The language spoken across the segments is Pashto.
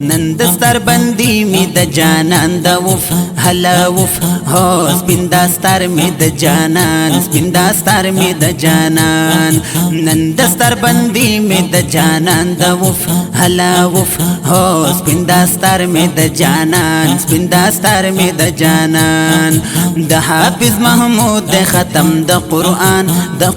نن دستار بندی می د جانان د وف هلا وف هو سپین دستار می د جانان سپین دستار می د جانان نن دستار بندی می د جانان د وف هلا وف هو سپین دستار می د جانان سپین دستار می د جانان د حافظ محمود د ختم د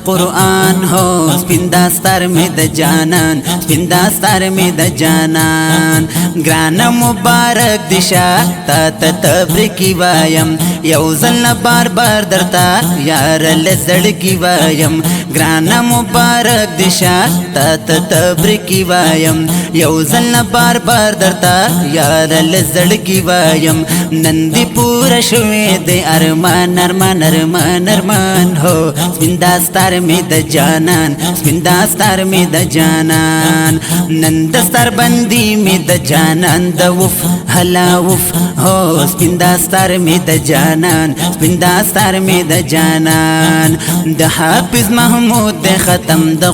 قرآن هو سپین دستار می د جانان سپین دستار می د جانان گرانا مبارک دشا تا تبرکی وایم یو ځل بار بار درتا یار لزړکی وایم گرانا مبارک دشا تا تبرکی وایم یو ځل بار بار درتا یار لزړکی وایم نندی پورا شوی د ارمان ارمان ارمان ارمان هو سپین دستار می د جانان سپین دستار می د جانان نن دستار بندی می د جانان د وف هلا وف هو سپین دستار می د جانان سپین دستار می د جانان د حافظ محمود د ختم د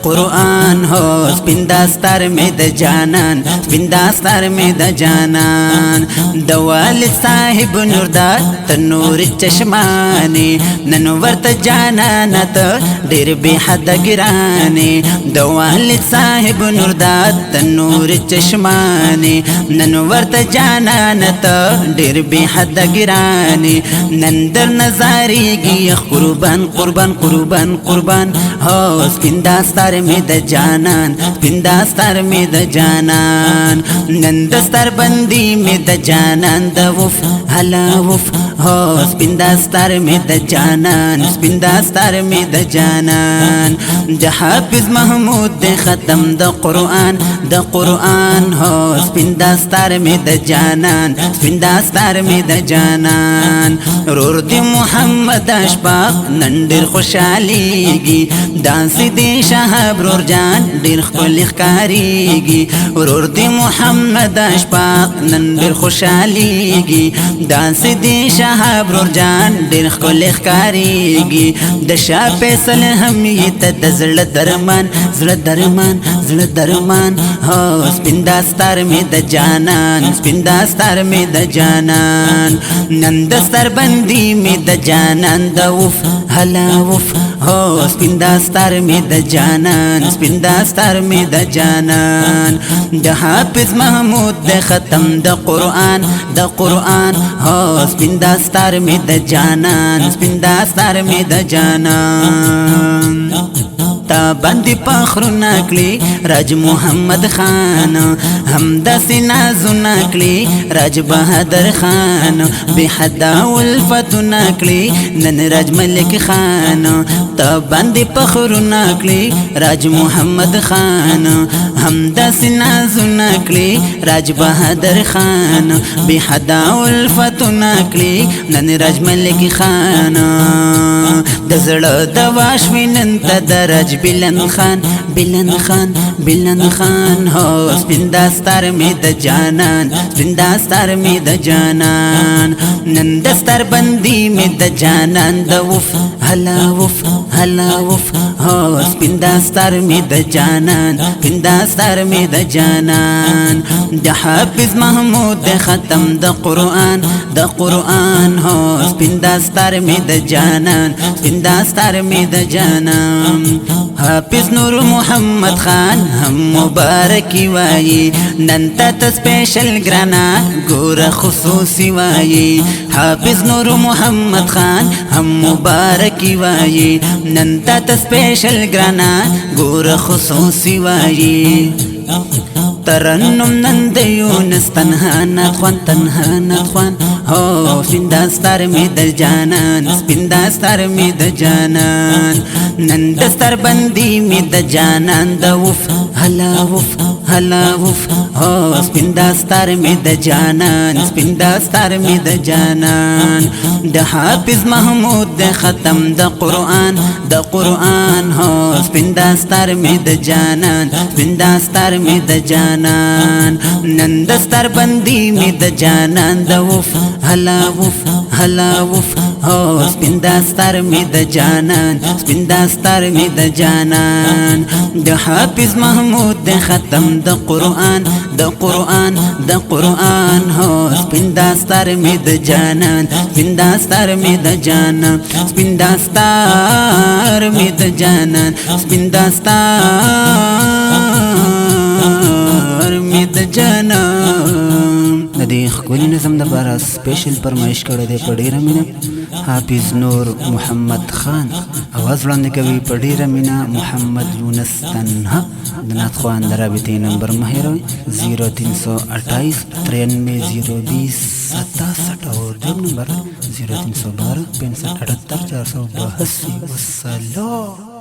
قرآن هو سپین دستار می د جانان سپین دستار می د جانان د والد صاحب نوردار تنور چشمانی نن ورته جانان ته ډیر به حد ګرانی د والد صاحب نوردار تنور چشمانی نن ورته جانان ته ډیر به حد ګرانی نن در نظریږي قربان قربان قربان قربان هو سپین دستار می د جانان سپین دستار می د جانان نن دستار بندی می د جانان د وف هلا وف هو سپین دستار می د جانان سپین دستار می د جانان د حافظ محمود د ختم د قرآن هو سپین دستار می د جانان سپین دستار می د جانان رور دی محمد اشفاق نن ډیر خوشالیږي دانس دی شهاب رور جان ډیر خپل ښکاریږي رور دی محمد اشفاق نن ډیر خوشالیږي دانس دی شهاب رور جان ډیر خپل ښکاریږي د شاه فیصل هم یې ته د زړه درمان زړه درمان زړه درمان هو سپین دستار می د جانان سپین دستار می د جانان نن دستار بندی می د جانان د وف هلا وف هو سپین دستار می د جانان سپین دستار می د جانان د حافظ محمود د ختم د قرآن هو سپین دستار می د جانان سپین دستار می د جانان تا باندې پخرو نکلی راج محمد خان هم داسې نازو نکلی راج بهادر خان به حدا الفتو نکلی نن راج ملک خان تا باندې پخرو نکلی راج محمد خان هم داسې نازو نکلی راج بهادر خان به حدا الفتو نکلی نن راج ملک خان د زړه د واښوي نن ته درج بلند خان هو سپین دستار می د جانان سپین دستار می د جانان نن دستار بندی می د جانان د وف هلا وف هو سپین دستار می د جانان سپین دستار می د جانان د حافظ محمود د ختم د قرآن هو سپین دستار می د جانان سپین دستار می د جانان حافظ نور محمد خان هم مبارکی وایی نن تا سپیشل گرانا ګور خصوصی وایی حافظ نور محمد خان هم مبارکی وایی نن تا سپیشل گرانا ګور خصوصی وایی ترنم نن د یونس تنها نخوان هو سپین دستار می د جانان سپین دستار می د جانان نن دستار بندی می د جانان د وف هلا وف هو سپین دستار می د جانان سپین دستار می د جانان د حافظ محمود د ختم د قرآن هو سپین دستار می د جانان سپین دستار می د جانان نن دستار بندی می د جانان د وف هلا وف هلا وفا هو سپین دستار می د جانان سپین دستار می د جانان د حافظ محمود د ختم د قرآن د قرآن د قرآن هو سپین دستار می د جانان سپین دستار می د جانان سپین دستار می د جانان سپین دستار می د جانان د دې ښکلي نظم دپاره سپیشل فرمایش کړی دی په ډېره مینه حافظ نور محمد خان اواز وړاندې کوي په ډېره مینه محمد یونس تنها د نعت خوان د رابطې نمبر مه هېروئ 0328 93 020 67 اور جب نمبر 0312 65 78 482 والسلام